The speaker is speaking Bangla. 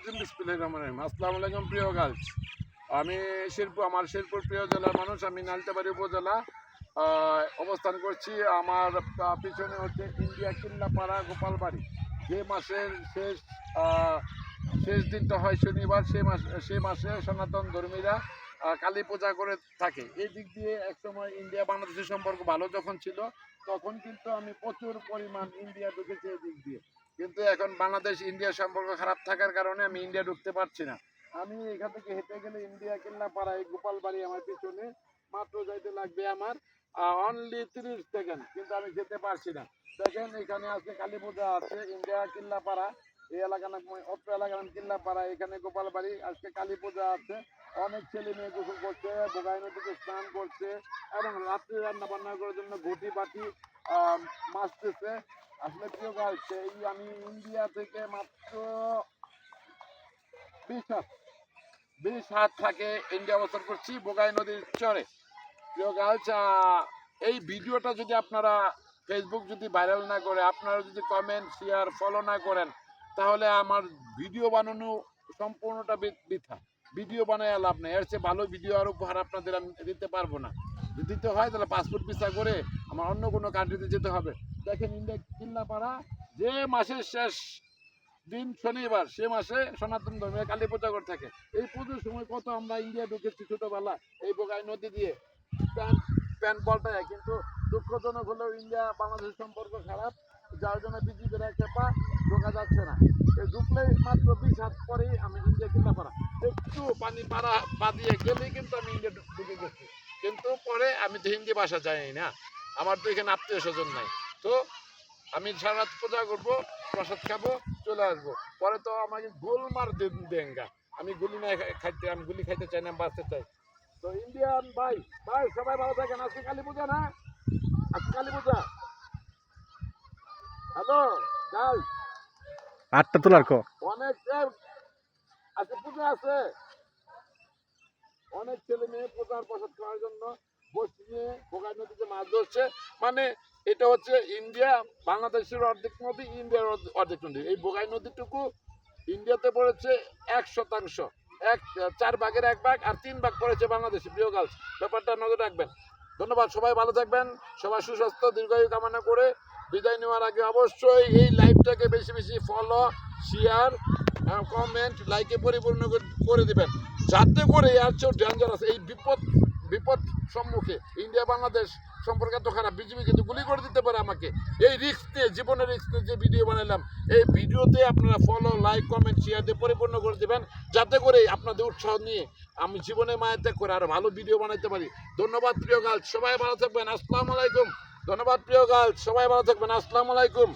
রাজিম বিসমিল্লাহির রহমানির রহিম। আসসালামু আলাইকুম প্রিয় গার্লস। আমি আমার শেরপুর প্রিয় জেলার মানুষ। আমি নালিতাবাড়ি উপজেলা অবস্থান করছি। আমার পিছনে হচ্ছে ইন্ডিয়া কিল্লাপাড়া গোপালবাড়ি। যে মাসের শেষ দিনটা হয় শনিবার, সে মাসে সনাতন ধর্মীরা কালী পূজা করে থাকে। এই দিক দিয়ে একসময় ইন্ডিয়া বাংলাদেশের সম্পর্ক ভালো যখন ছিল, তখন কিন্তু আমি প্রচুর পরিমাণ ইন্ডিয়া ঢুকেছি এই দিক দিয়ে। কিন্তু এখন বাংলাদেশ ইন্ডিয়ার সম্পর্ক খারাপ থাকার কারণে আমি ইন্ডিয়া ঢুকতে পারছি না। আমি এখান থেকে হেঁটে গেলে ইন্ডিয়া কিল্লাপাড়া এই গোপালবাড়ি আমার পিছনে মাত্র যাইতে লাগবে আমার অনলি 30 সেকেন্ড, কিন্তু আমি যেতে পারছি না। দেখেন এখানে আজকে কালী পূজা আছে ইন্ডিয়া কিল্লাপাড়া, এই এলাকার নাম অত্র এলাকার নাম কিল্লাপাড়া, এখানে গোপালবাড়ি। আজকে কালী পূজা আছে, অনেক ছেলে মেয়ে গোসল করছে, বোগাই নদীতে স্নান করছে এবং রাত্রে রান্না বান্না করার জন্য ঘটি বাটি মাছতেছে। আসলে প্রিয় গার্লস, এই আমি ইন্ডিয়া থেকে মাত্র 20 হাত থাকে ইন্ডিয়া অবস্থান করছি বোগাই নদীর চরে। প্রিয় গার্লস, এই ভিডিওটা যদি আপনারা ফেসবুক যদি ভাইরাল না করে, আপনারা যদি কমেন্ট শেয়ার ফলো না করেন, তাহলে আমার ভিডিও বানানো সম্পূর্ণটা বৃথা। ভিডিও বানায় লাভ নেই। এর চেয়ে ভালো ভিডিও আর উপহার আপনাদের আমি দিতে পারবো না। যদি দিতে হয় তাহলে পাসপোর্ট ভিসা করে আমার অন্য কোনো কান্ট্রিতে যেতে হবে। দেখেন ইন্ডিয়া কিল্লাপাড়া, যে মাসের শেষ দিন শনিবার, সে মাসে সনাতন ধর্মে কালী পূজা করে থাকে। এই পুজোর সময় কত আমরা ইন্ডিয়া ঢুকেছি ছোটবেলা এই বোগাই নদী দিয়ে প্যান্ট বলটায়। কিন্তু দুঃখজনক হলেও ইন্ডিয়া বাংলাদেশের সম্পর্ক খারাপ, যার জন্য বিজিবির চেপা ঢোকা যাচ্ছে না। এই ঢুকলেই মাত্র 20 হাত পরেই আমি ইন্ডিয়া কিল্লাপাড়া, একটু পানি পাড়া পা দিয়ে গেলেই কিন্তু আমি ইন্ডিয়া ঢুকে গেছি। কিন্তু পরে আমি তো হিন্দি ভাষা জানি না, আমার তো এখানে আত্মীয় স্বজন নাই। তো আমি সারা রাত পূজা করবো, প্রসাদ খাবো, চলে আসবো। পরে তো আমাকে গোলমার দেঙ্গা, আমি গুলি না খাইতে, আমি গুলি খাইতে চাই না, বাঁচতে চাই। তো ইন্ডিয়ান ভাই ভাই সবাই ভালো থাকেন। আজকে কালী পূজা না, আজকে কালী পূজা। হ্যালো গাইস, 8টা তোলার কো অনেক আজকে পূজা আছে, অনেক ছেলে মেয়ে পূজার প্রসাদ খাওয়ার জন্য বসে নিয়ে বোগাই নদীতে মাছ ধরছে। মানে এটা হচ্ছে ইন্ডিয়া বাংলাদেশের অর্ধেক নদী, ইন্ডিয়ার অর্ধেক নদী। এই বোগাই নদীটুকু ইন্ডিয়াতে পড়েছে 1%, 4 ভাগের 1 ভাগ, আর 3 ভাগ পড়েছে বাংলাদেশে। প্রিয় গার্লস, ব্যাপারটা নজর রাখবেন। ধন্যবাদ, সবাই ভালো থাকবেন, সবাই সুস্বাস্থ্য দীর্ঘায়ু কামনা করে বিদায় নেওয়ার আগে অবশ্যই এই লাইভটাকে বেশি বেশি ফলো, শেয়ার, কমেন্ট, লাইকে পরিপূর্ণ করে দিবেন, যাতে করে আর চেয়েও ডেঞ্জারাস এই বিপদ সম্মুখে ইন্ডিয়া বাংলাদেশ সম্পর্কে এত খারাপ, বিজেপি কিন্তু গুলি করে দিতে পারে আমাকে। এই রিস্ক নিয়ে, জীবনের রিস্ক নিয়ে যে ভিডিও বানালাম, এই ভিডিওতে আপনারা ফলো, লাইক, কমেন্ট, শেয়ার দিয়ে পরিপূর্ণ করে দেবেন, যাতে করে আপনাদের উৎসাহ নিয়ে আমি জীবনে মায়া ত্যাগ করে আরো ভালো ভিডিও বানাইতে পারি। ধন্যবাদ প্রিয় গার্লস, সবাই ভালো থাকবেন। আসসালামু আলাইকুম। ধন্যবাদ প্রিয় গার্লস, সবাই ভালো থাকবেন। আসসালামু আলাইকুম।